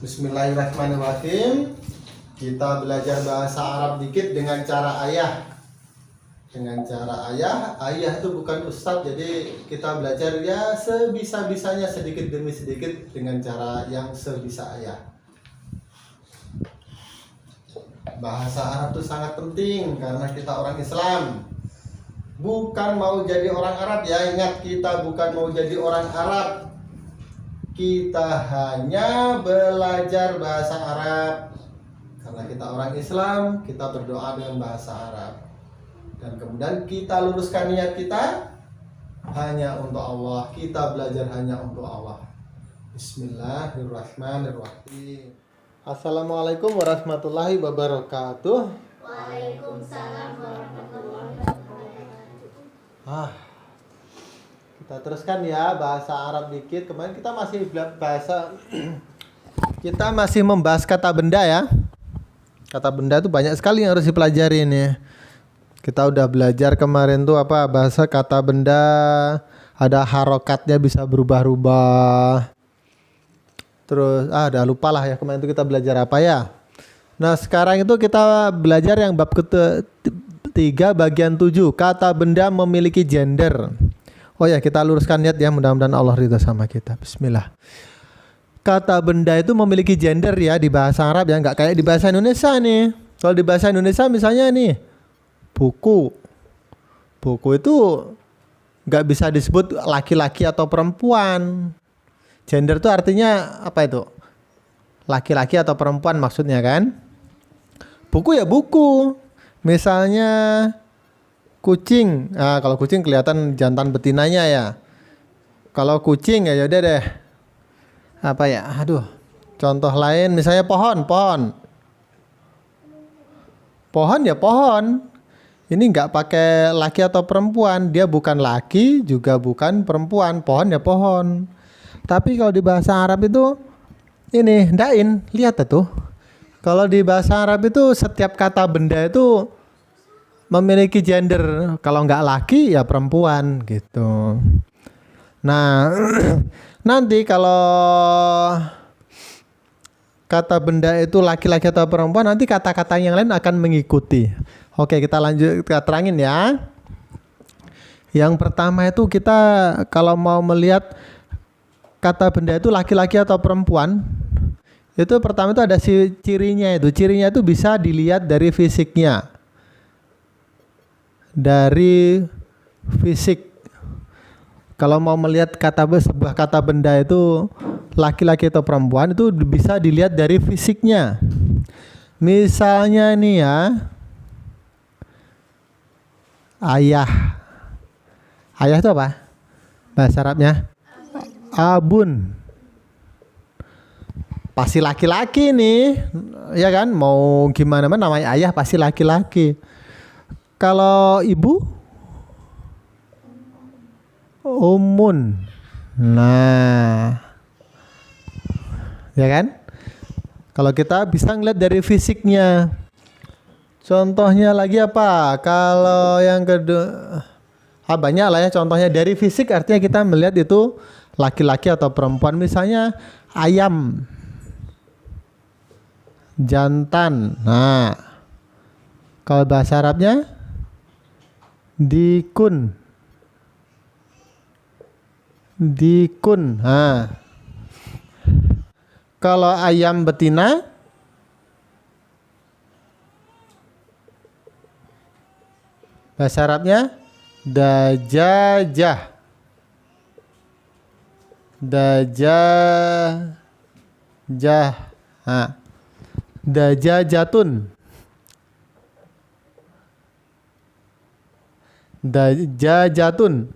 Bismillahirrahmanirrahim. Kita belajar bahasa Arab dikit dengan cara ayah. Dengan cara ayah. Ayah itu bukan ustadz, jadi kita belajar ya sebisa-bisanya, sedikit demi sedikit dengan cara yang sebisa ayah. Bahasa Arab itu sangat penting karena kita orang Islam. Bukan mau jadi orang Arab ya, ingat, kita bukan mau jadi orang Arab. Kita hanya belajar bahasa Arab. Karena kita orang Islam, kita berdoa dengan bahasa Arab. Dan kemudian kita luruskan niat kita hanya untuk Allah. Kita belajar hanya untuk Allah. Bismillahirrahmanirrahim. Assalamualaikum warahmatullahi wabarakatuh. Waalaikumsalam warahmatullahi wabarakatuh. Kita teruskan ya bahasa Arab dikit. Kemarin kita masih kita masih membahas kata benda ya. Kata benda itu banyak sekali yang harus dipelajari ini. Kita udah belajar kemarin tuh apa, bahasa kata benda, ada harokatnya bisa berubah-ubah. Terus udah lupa lah ya kemarin itu kita belajar apa ya. Nah sekarang itu kita belajar yang bab ketiga bagian 7, kata benda memiliki gender. Oh ya, kita luruskan niat ya, mudah-mudahan Allah ridha sama kita. Bismillah. Kata benda itu memiliki gender ya di bahasa Arab ya, nggak kayak di bahasa Indonesia nih. Kalau di bahasa Indonesia misalnya nih, buku. Buku itu nggak bisa disebut laki-laki atau perempuan. Gender itu artinya apa itu? Laki-laki atau perempuan maksudnya kan? Buku ya buku. Misalnya kucing. Nah, kalau kucing kelihatan jantan betinanya ya. Kalau kucing ya yaudah deh. Apa ya? Contoh lain misalnya pohon. Pohon ya pohon. Ini nggak pakai laki atau perempuan. Dia bukan laki juga bukan perempuan. Pohon ya pohon. Tapi kalau di bahasa Arab itu ini dain. Lihat tuh. Kalau di bahasa Arab itu setiap kata benda itu memiliki gender. Kalau nggak laki ya perempuan gitu. Nah nanti kalau kata benda itu laki-laki atau perempuan, nanti kata-kata yang lain akan mengikuti. Oke, kita lanjut, kita terangin ya. Yang pertama itu kita kalau mau melihat kata benda itu laki-laki atau perempuan, itu pertama itu ada cirinya itu. Cirinya itu bisa dilihat dari fisiknya. Dari fisik. Kalau mau melihat sebuah kata benda itu laki-laki atau perempuan, itu bisa dilihat dari fisiknya. Misalnya nih ya, ayah. Ayah itu apa bahasa Arabnya? Abun. Pasti laki-laki nih, ya kan? Mau gimana namanya ayah pasti laki-laki. Kalau ibu, umun. Nah, ya kan? Kalau kita bisa ngeliat dari fisiknya. Contohnya lagi apa? Kalau yang kedua, banyak lah ya contohnya. Dari fisik artinya kita melihat itu laki-laki atau perempuan. Misalnya ayam, jantan. Nah, kalau bahasa Arabnya dikun. Nah, kalau ayam betina bahasa Arabnya dajajah. Nah, dajajatun. Dajajatun.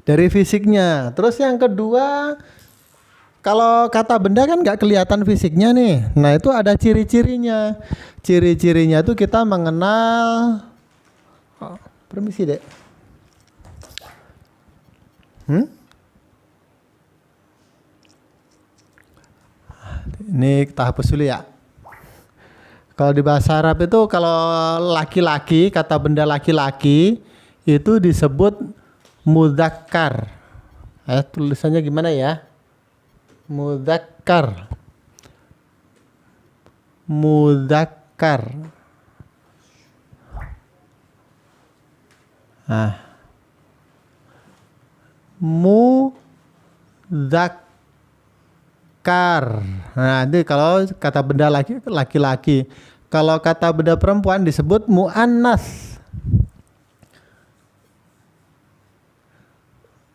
Dari fisiknya. Terus yang kedua, kalau kata benda kan nggak kelihatan fisiknya nih. Nah itu ada ciri-cirinya. Ciri-cirinya itu kita mengenal. Permisi dek. Ini kita hapus dulu ya. Kalau di bahasa Arab itu kalau laki-laki, kata benda laki-laki itu disebut mudzakkar. Tulisannya gimana ya? Mudzakkar. Mudzakkar. Nah. Mudzakkar. Nah, itu kalau kata benda laki-laki. Kalau kata benda perempuan disebut muannas.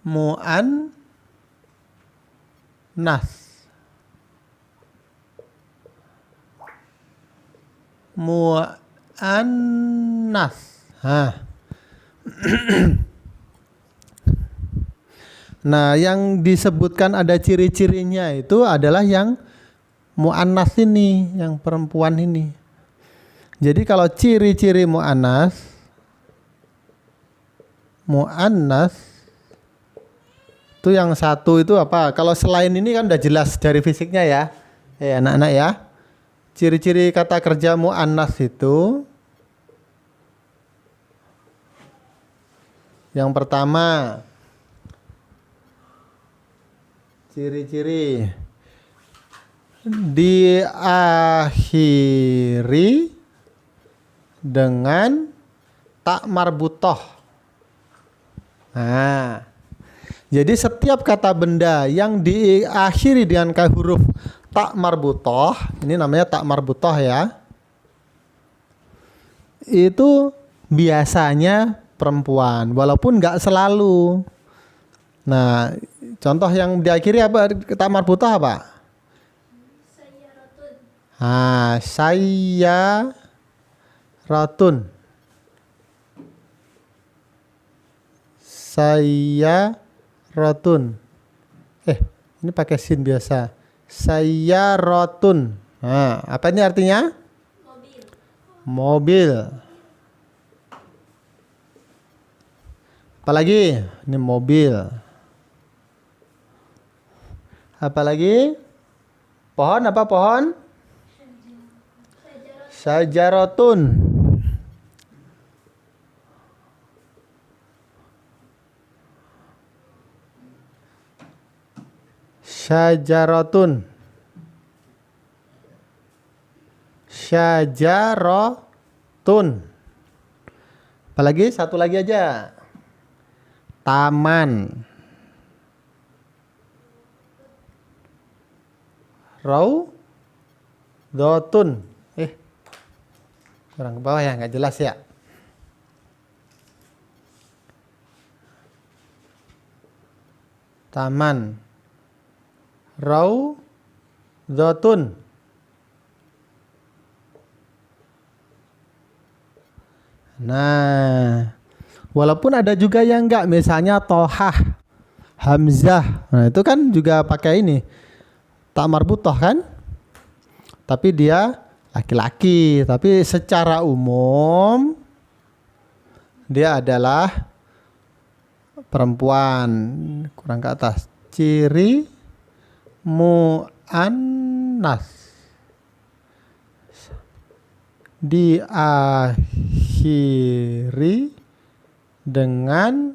Muannas. Muannas. Nah, yang disebutkan ada ciri-cirinya itu adalah yang muannas ini, yang perempuan ini. Jadi kalau ciri-ciri muannas itu yang satu itu apa? Kalau selain ini kan udah jelas dari fisiknya ya. Anak-anak ya. Ciri-ciri kata kerja muannas itu yang pertama, ciri-ciri diakhiri dengan tak marbutoh. Nah, jadi setiap kata benda yang diakhiri dengan huruf tak marbutoh, ini namanya tak marbutoh ya, itu biasanya perempuan, walaupun nggak selalu. Nah, contoh yang diakhiri apa? Tak marbutoh apa? Saya rotun. Saya rotun. Ini pakai sin biasa. Saya rotun. Nah, apa ini artinya? Mobil. Apalagi? Ini mobil. Apalagi? Pohon apa pohon? Sajarotun. Syajarotun. Syajarotun. Apalagi? Satu lagi aja. Taman. Raudhatun. Kurang ke bawah ya, nggak jelas ya. Taman. Raudhatun. Nah, walaupun ada juga yang enggak, misalnya Tohah, Hamzah. Nah, itu kan juga pakai ini. Tak marbutoh kan? Tapi dia laki-laki, tapi secara umum dia adalah perempuan. Kurang ke atas. Ciri muannas diakhiri dengan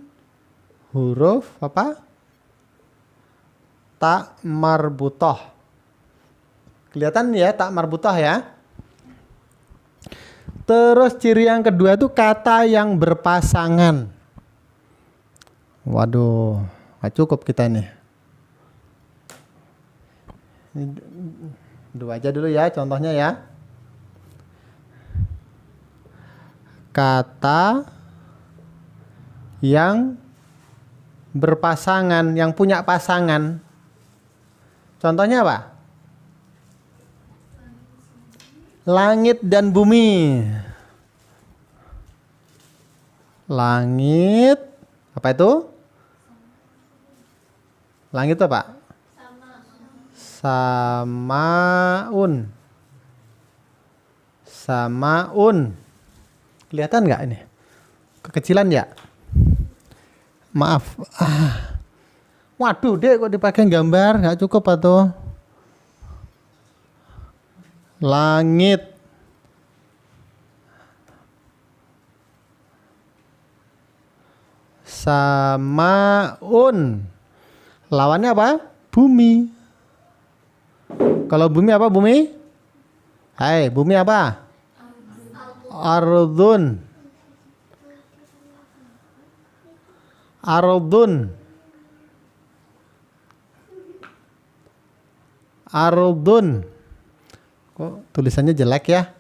huruf apa? Tak marbutoh. Kelihatan ya tak marbutoh ya. Terus ciri yang kedua itu kata yang berpasangan. Waduh, gak cukup kita nih. Dua aja dulu ya contohnya ya. Kata yang berpasangan, yang punya pasangan. Contohnya apa? Langit dan bumi. Langit. Apa itu? Langit apa? Samaun. Samaun. Kelihatan nggak ini? Kekecilan ya? Maaf. Waduh, Dek, kok dipakai gambar? Nggak cukup atau? Langit. Samaun. Lawannya apa? Bumi. Kalau bumi apa bumi? Hai, bumi apa? Ardun. Ardun. Ardun. Kok tulisannya jelek ya?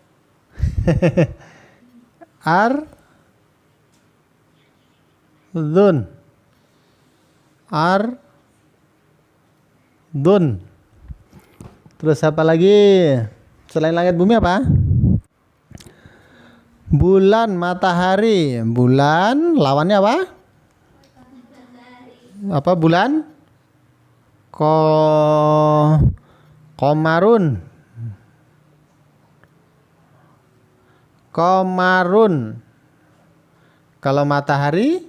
Ardun. Ardun. Terus apa lagi? Selain langit bumi apa? Bulan, matahari. Bulan lawannya apa? Apa bulan? Komarun. Komarun. Kalau matahari?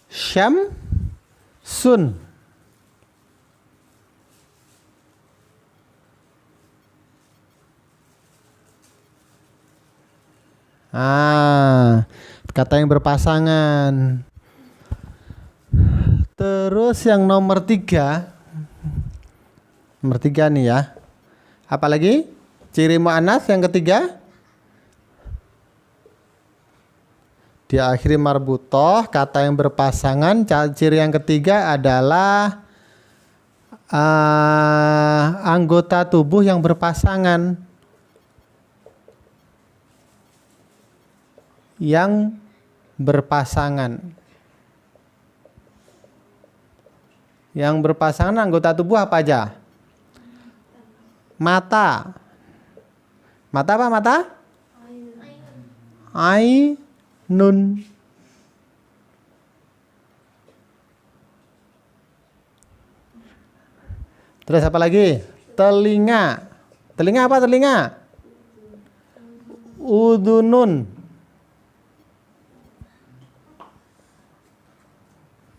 Syamsun. Kata yang berpasangan. Terus yang nomor 3. Nomor 3 nih ya. Apalagi? Ciri mu'annas yang ketiga? Diakhiri marbutoh, kata yang berpasangan. Ciri yang ketiga adalah anggota tubuh yang berpasangan. Yang berpasangan. Yang berpasangan anggota tubuh apa aja? Mata. Mata apa mata? Ainun. Terus apa lagi? Telinga. Telinga apa telinga? Udunun.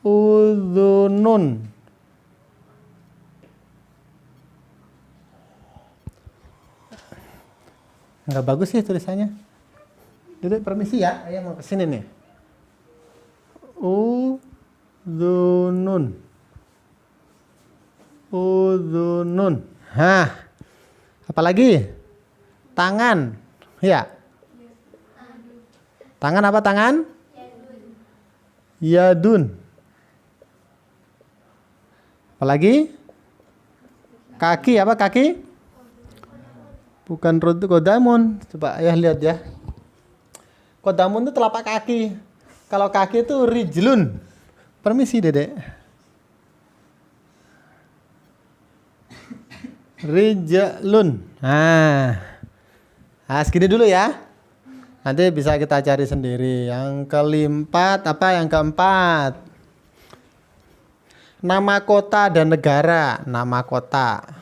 Udunun. Enggak bagus sih tulisannya. Duduk, permisi ya. Ayah mau kesini nih. Udunun. Udunun. Hah. Apalagi? Tangan. Ya. Tangan apa tangan? Yadun. Apalagi? Kaki apa kaki? Bukan kodamun. Coba ayah lihat ya. Kodamun itu telapak kaki. Kalau kaki itu rijlun. Permisi Dedek. Rijlun. Nah, segini dulu ya. Nanti bisa kita cari sendiri. Yang keempat apa? Yang keempat. Nama kota dan negara. Nama kota.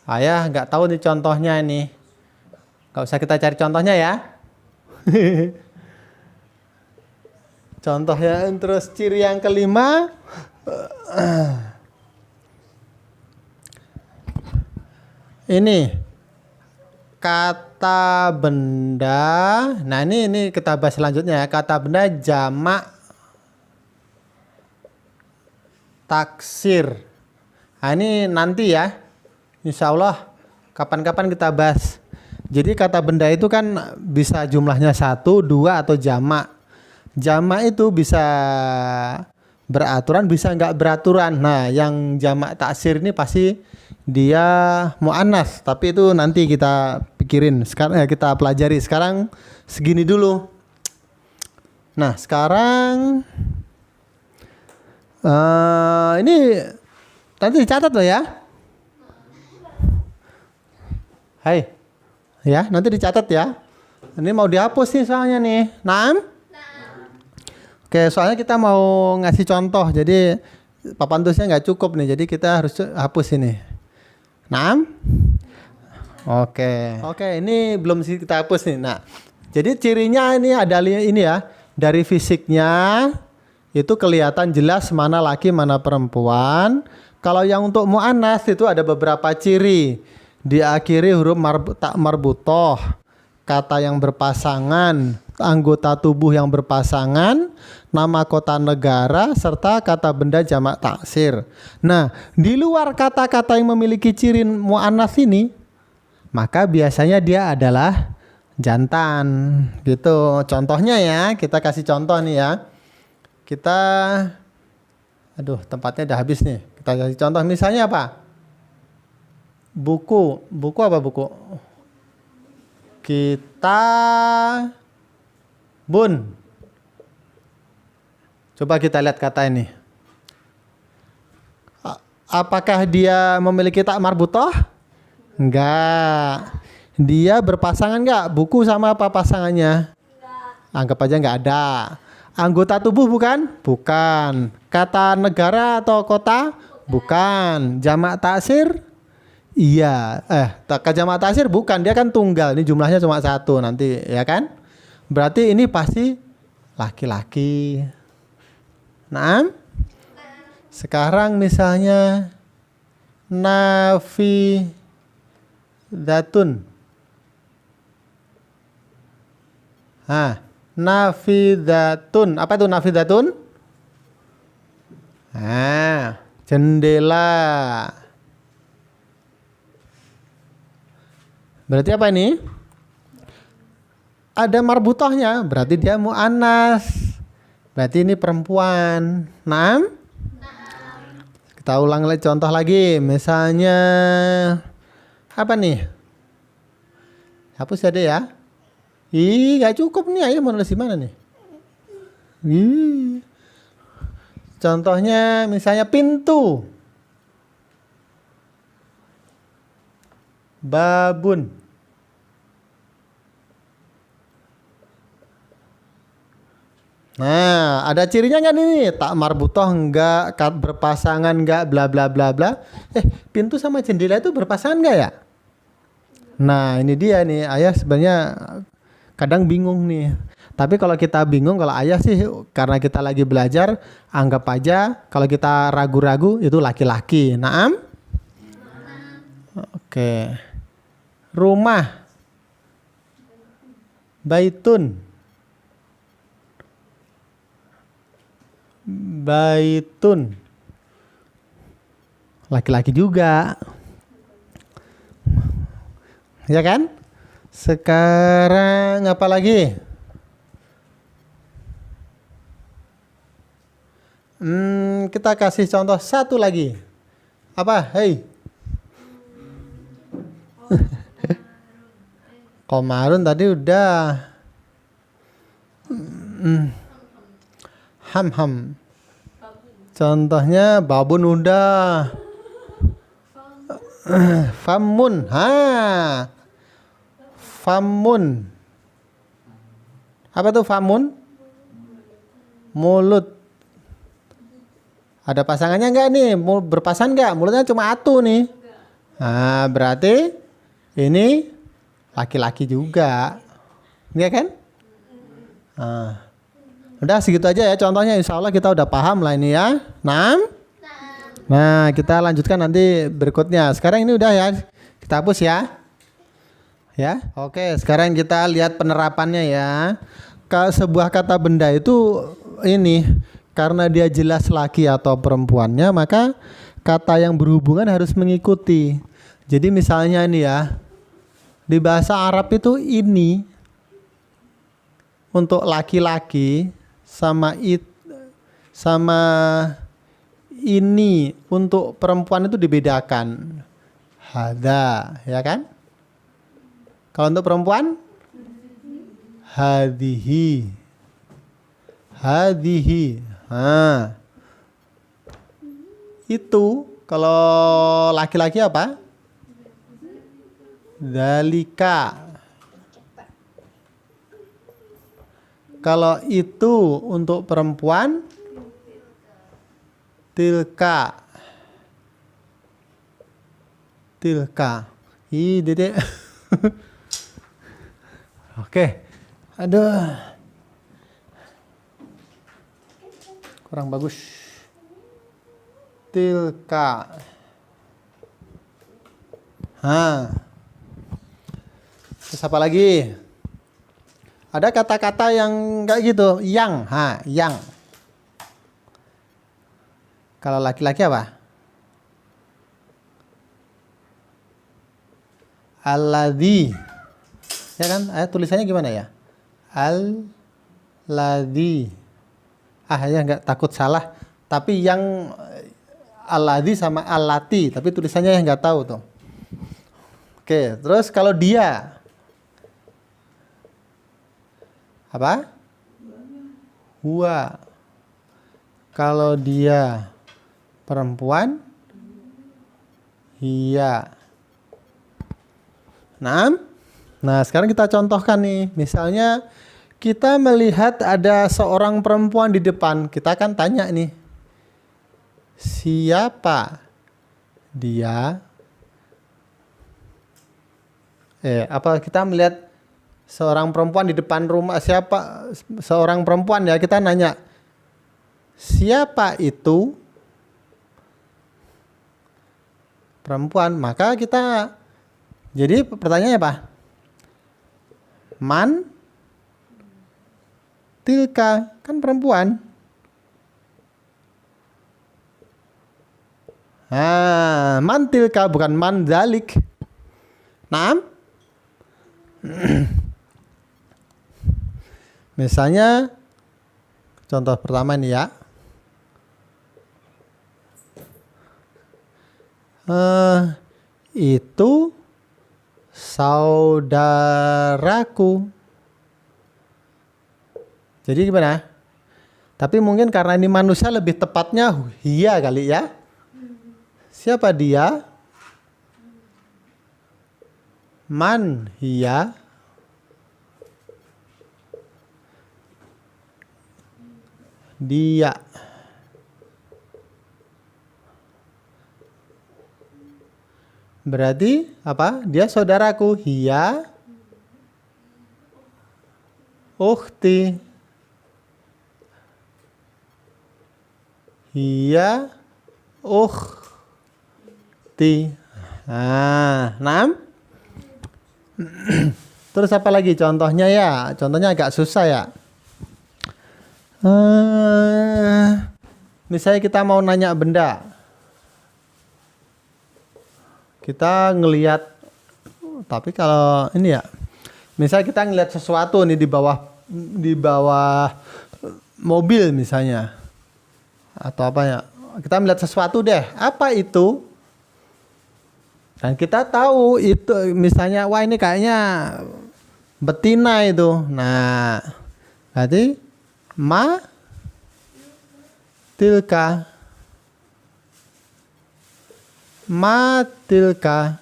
Ayah nggak tahu nih contohnya ini. Nggak usah kita cari contohnya ya. Contohnya. Terus ciri yang kelima. Ini kata benda. Nah ini kita bahas selanjutnya ya. Kata benda jamak taksir. Nah ini nanti ya. Insya Allah kapan-kapan kita bahas. Jadi kata benda itu kan bisa jumlahnya 1, 2 atau jamak. Jamak itu bisa beraturan, bisa nggak beraturan. Nah yang jamak taksir ini pasti dia mu'annas, tapi itu nanti kita pikirin. Sekarang kita pelajari. Sekarang segini dulu. Nah sekarang ini nanti dicatat loh ya. Hai, ya nanti dicatat ya. Ini mau dihapus nih soalnya nih. Naam? Oke, soalnya kita mau ngasih contoh. Jadi papan tulisnya nggak cukup nih. Jadi kita harus hapus ini. Naam? Oke, ini belum sih kita hapus nih. Nah, jadi cirinya ini ada ini ya. Dari fisiknya itu kelihatan jelas mana laki mana perempuan. Kalau yang untuk mu'annas itu ada beberapa ciri. Diakhiri huruf marbutoh, kata yang berpasangan, anggota tubuh yang berpasangan, nama kota negara, serta kata benda jamak taksir. Nah, di luar kata-kata yang memiliki ciri muannats ini, maka biasanya dia adalah jantan gitu. Contohnya ya, kita kasih contoh nih ya. Kita tempatnya udah habis nih. Kita kasih contoh misalnya apa? Buku apa buku? Kitabun. Coba kita lihat kata ini. Apakah dia memiliki tak marbutoh? Enggak. Dia berpasangan enggak? Buku sama apa pasangannya? Anggap aja enggak ada. Anggota tubuh bukan? Bukan. Kata negara atau kota? Bukan. Jamak taksir? Iya. Jamak taksir bukan. Dia kan tunggal. Ini jumlahnya cuma 1 nanti, ya kan? Berarti ini pasti laki-laki. Nah, sekarang misalnya nafidatun. Nafidatun. Apa itu nafidatun? Jendela. Berarti apa ini? Ada marbutohnya, berarti dia muannats. Berarti ini perempuan. Naam? Kita ulang lagi contoh lagi. Misalnya apa nih? Hapus ya deh ya. Gak cukup nih, ayah mau nulis di mana nih? Contohnya misalnya pintu. Babun. Nah, ada cirinya nggak nih? Tak marbutoh enggak, berpasangan enggak, bla bla bla bla. Pintu sama jendela itu berpasangan enggak ya? Nah, ini dia nih. Ayah sebenarnya kadang bingung nih. Tapi kalau kita bingung, kalau ayah sih karena kita lagi belajar, anggap aja kalau kita ragu-ragu itu laki-laki. Naam? Oke. Rumah. Baitun. Baitun. Laki-laki juga. Ya kan? Sekarang apa lagi? Kita kasih contoh satu lagi. Apa? Hei. Komarun tadi udah. Ham. Contohnya babun udah. Famun. Famun. Apa tuh famun? Mulut. Ada pasangannya enggak nih? Berpasangan enggak? Mulutnya cuma atu nih. Nah, berarti ini laki-laki juga. Enggak kan? Udah segitu aja ya contohnya. Insya Allah kita udah paham lah ini ya. Nah, kita lanjutkan nanti berikutnya. Sekarang ini udah ya. Kita hapus ya. Ya, oke. Sekarang kita lihat penerapannya ya. Sebuah kata benda itu ini karena dia jelas laki atau perempuannya, maka kata yang berhubungan harus mengikuti. Jadi misalnya ini ya, di bahasa Arab itu ini untuk laki-laki sama ini untuk perempuan itu dibedakan. Hada, ya kan? Kalau untuk perempuan hadihi. Itu kalau laki-laki apa? Dalika. Kalau itu untuk perempuan tilka. Dedek. Oke. Aduh. Kurang bagus. Tilka. Terus apa lagi? Ada kata-kata yang kayak gitu, yang, yang. Kalau laki-laki apa? Alladzi. Ya kan? Tulisannya gimana ya? Alladzi. Ya nggak takut salah. Tapi yang alladzi sama allati, tapi tulisannya yang nggak tahu tuh. Oke, terus kalau dia apa? Huwa. Kalau dia perempuan, iya. Nah, sekarang kita contohkan nih. Misalnya kita melihat ada seorang perempuan di depan. Kita akan tanya nih, siapa dia? Apa kita melihat seorang perempuan di depan rumah, siapa seorang perempuan ya, kita nanya, siapa itu perempuan? Maka kita, jadi pertanyaannya apa? Man tilka, kan perempuan. Man tilka, bukan man dalik. Naam? Misalnya contoh pertama nih ya. Itu saudaraku. Jadi gimana? Tapi mungkin karena ini manusia lebih tepatnya hiya kali ya. Siapa dia? Man hiya. Dia. Berarti apa? Dia saudaraku. Hiya ukhti. Hiya ukhti. Naam. Terus apa lagi contohnya ya? Contohnya agak susah ya. Misalnya kita mau nanya benda. Kita ngelihat, tapi kalau ini ya, misalnya kita ngelihat sesuatu nih di bawah mobil misalnya, atau apa ya, kita melihat sesuatu deh, apa itu? Dan kita tahu itu, misalnya, wah ini kayaknya betina itu. Nah, berarti ma tilka. Matilka.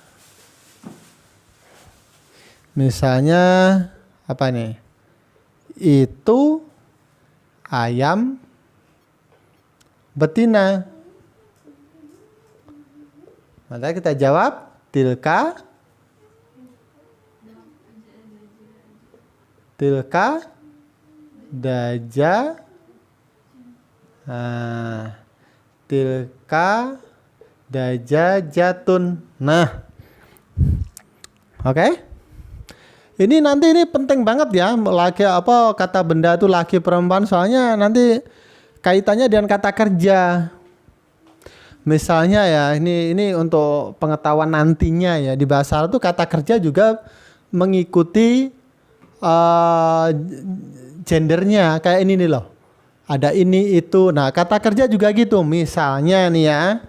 Misalnya apa nih? Itu ayam betina. Maka kita jawab tilka. Tilka daja. Tilka dajajatun. Nah, oke. Ini nanti ini penting banget ya, laki apa kata benda itu laki perempuan, soalnya nanti kaitannya dengan kata kerja. Misalnya ya, ini untuk pengetahuan nantinya ya, di bahasa Arab tuh kata kerja juga mengikuti gendernya, kayak ini nih loh. Ada ini itu. Nah, kata kerja juga gitu. Misalnya nih ya.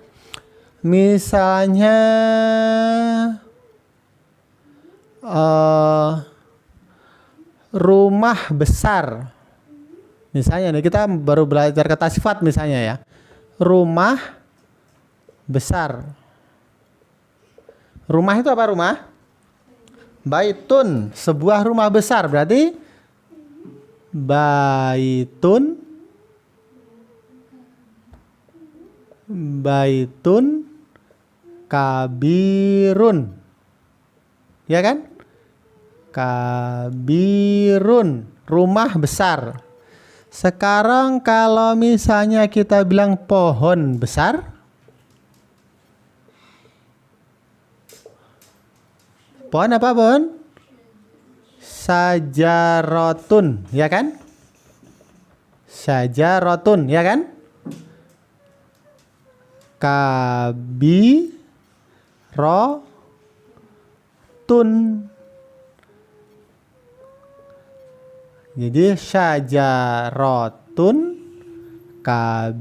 Misalnya rumah besar. Misalnya nih, kita baru belajar kata sifat misalnya ya. Rumah besar. Rumah itu apa rumah? Baitun, sebuah rumah besar. Berarti baitun kabirun, ya kan? Kabirun, rumah besar. Sekarang kalau misalnya kita bilang pohon besar, pohon apa pohon? Sajarotun, ya kan? Sajarotun, ya kan? Kabirotun. Jadi syajarotun, kabirotun.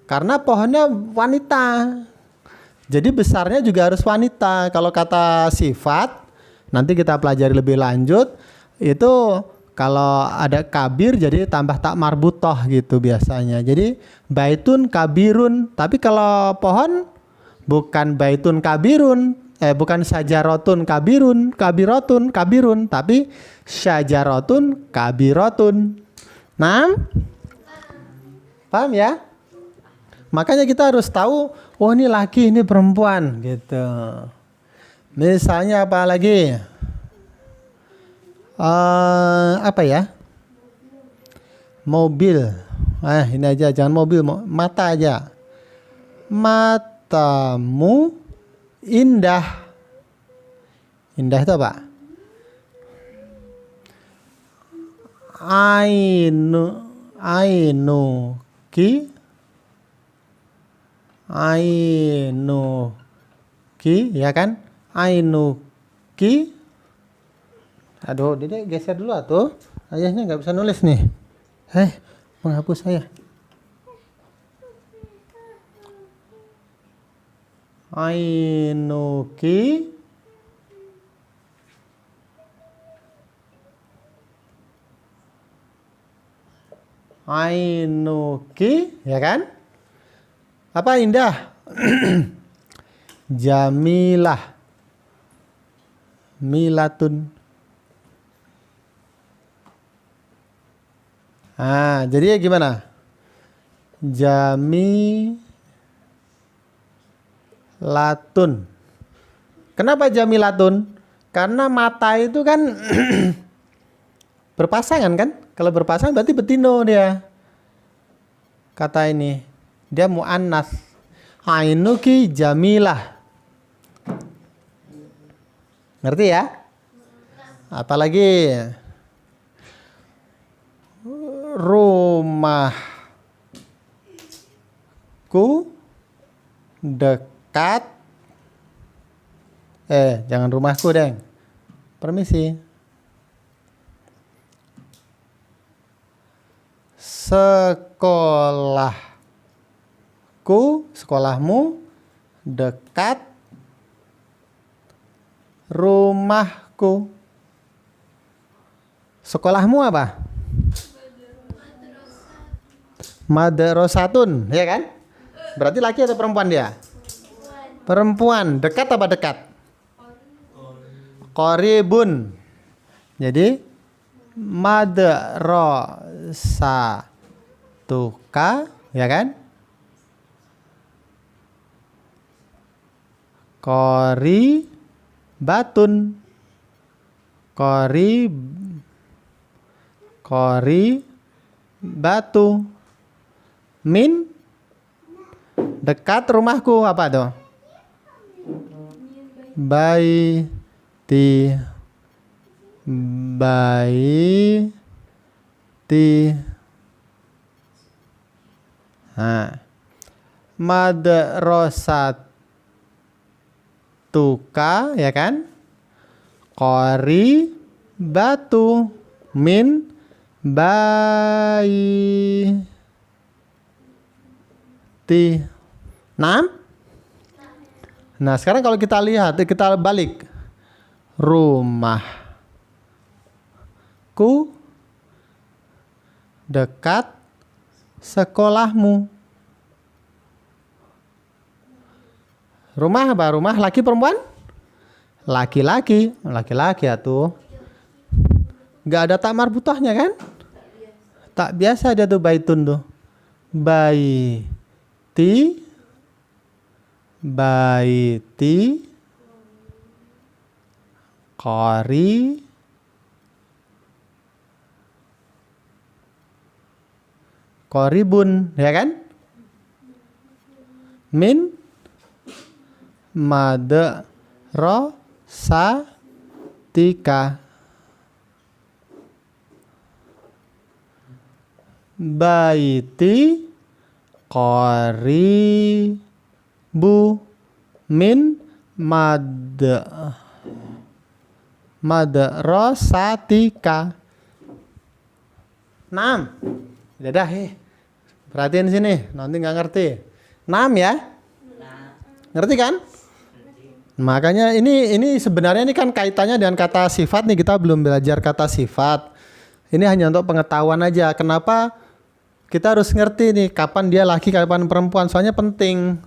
Karena pohonnya wanita. Jadi besarnya juga harus wanita. Kalau kata sifat, nanti kita pelajari lebih lanjut. Itu kalau ada kabir jadi tambah tak marbutoh gitu biasanya. Jadi baitun kabirun. Tapi kalau pohon bukan baitun kabirun, bukan sajarotun kabirun, tapi syajarotun kabirotun. Nah, paham ya? Makanya kita harus tahu, oh ini laki, ini perempuan gitu. Misalnya apa lagi? Apa ya? Mobil. Ini aja, jangan mobil, mata aja. Matamu indah. Indah itu apa? Ainuki, ya kan? Ainuki. Aduh, Dede geser dulu atuh. Ayahnya nggak bisa nulis nih. Menghapus saya. Ainuki. Ainuki, ya kan? Apa indah? Jamilah. Milatun. Jadi gimana? Jamilatun. Kenapa jamilatun? Karena mata itu kan berpasangan kan? Kalau berpasangan berarti betino dia. Kata ini, dia muannas. Ainuki jamilah. Ngerti ya? Apalagi rumahku dekat. Jangan rumahku, Deng. Permisi. Sekolahmu dekat rumahku. Sekolahmu apa? Madrasatun, ya kan? Berarti laki atau perempuan dia? Perempuan. Dekat apa dekat? Qoribun. Jadi madrasatuka, ya kan? Qoribatun. Qoribatu. Min dekat rumahku apa tuh? Baiti. Madrasatuka, ya kan? Qoribatu min baiti. Nah, sekarang kalau kita lihat, kita balik. Rumahku dekat sekolahmu. Rumah apa? Rumah laki perempuan? Laki-laki. Laki-laki atuh. Gak ada tak marbutahnya kan? Tak biasa dia tuh baitun tuh. Baiti qoribun, ya kan? Min rosatika. Baiti qaribu min madrasatika. 6. Dadah, perhatiin sini, nanti nggak ngerti. 6 ya? Ngerti kan? Makanya ini sebenarnya ini kan kaitannya dengan kata sifat nih, kita belum belajar kata sifat. Ini hanya untuk pengetahuan aja. Kenapa kita harus ngerti nih kapan dia laki, kapan perempuan, soalnya penting.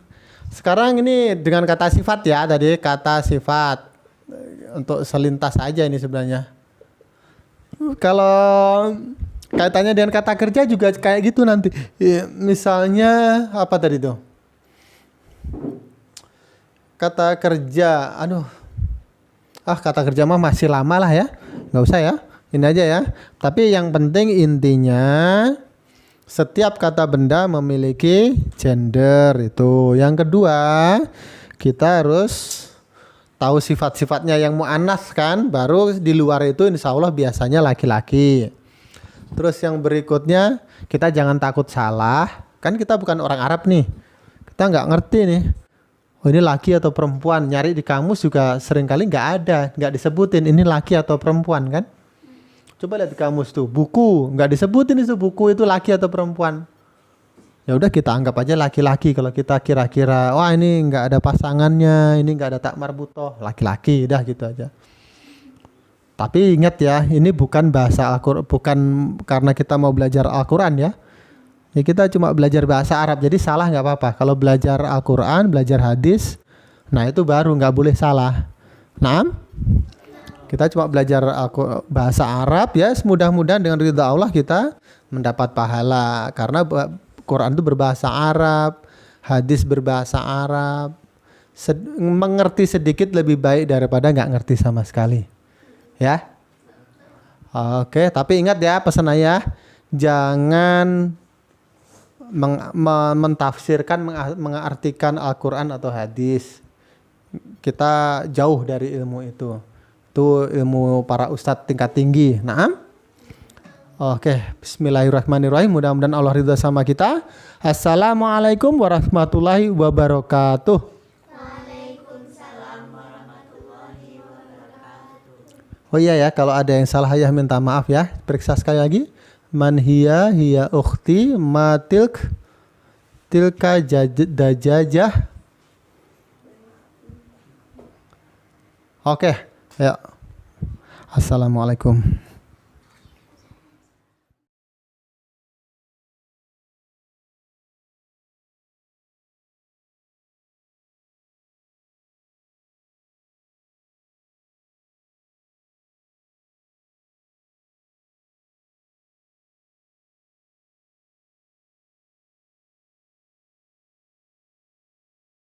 Sekarang ini dengan kata sifat ya, tadi kata sifat untuk selintas aja ini sebenarnya. Kalau kaitannya dengan kata kerja juga kayak gitu nanti. Misalnya apa tadi tuh? Kata kerja, kata kerja mah masih lama lah ya, nggak usah ya, ini aja ya. Tapi yang penting intinya setiap kata benda memiliki gender itu. Yang kedua, kita harus tahu sifat-sifatnya yang muannas kan, baru di luar itu insya Allah biasanya laki-laki. Terus yang berikutnya, kita jangan takut salah, kan kita bukan orang Arab nih, kita nggak ngerti nih. Oh ini laki atau perempuan, nyari di kamus juga seringkali nggak disebutin ini laki atau perempuan kan. Coba lihat di kamus tuh, buku nggak disebutin itu buku itu laki atau perempuan. Ya udah kita anggap aja laki-laki kalau kita kira-kira, wah ini nggak ada pasangannya, ini nggak ada tak marbutoh, laki-laki, dah gitu aja. Tapi ingat ya, ini bukan bahasa Al-Quran, bukan karena kita mau belajar Al-Quran ya. Ya kita cuma belajar bahasa Arab, jadi salah nggak apa-apa. Kalau belajar Al-Quran, belajar hadis, nah itu baru nggak boleh salah. Nah, kita cuma belajar bahasa Arab ya, mudah-mudahan dengan ridha Allah kita mendapat pahala. Karena Quran itu berbahasa Arab, hadis berbahasa Arab. Mengerti sedikit lebih baik daripada nggak ngerti sama sekali. Ya, oke. Tapi ingat ya pesan ayah, jangan mentafsirkan, mengartikan Al-Quran atau hadis. Kita jauh dari ilmu itu. Itu ilmu para ustadz tingkat tinggi. Naam. Oke, bismillahirrahmanirrahim. Mudah-mudahan Allah ridha sama kita. Assalamualaikum warahmatullahi wabarakatuh. Waalaikumsalam warahmatullahi wabarakatuh. Oh iya ya, kalau ada yang salah ayah minta maaf ya. Periksa sekali lagi. Man hiya ukhti ma tilka dajajah. Oke, ya. Assalamualaikum.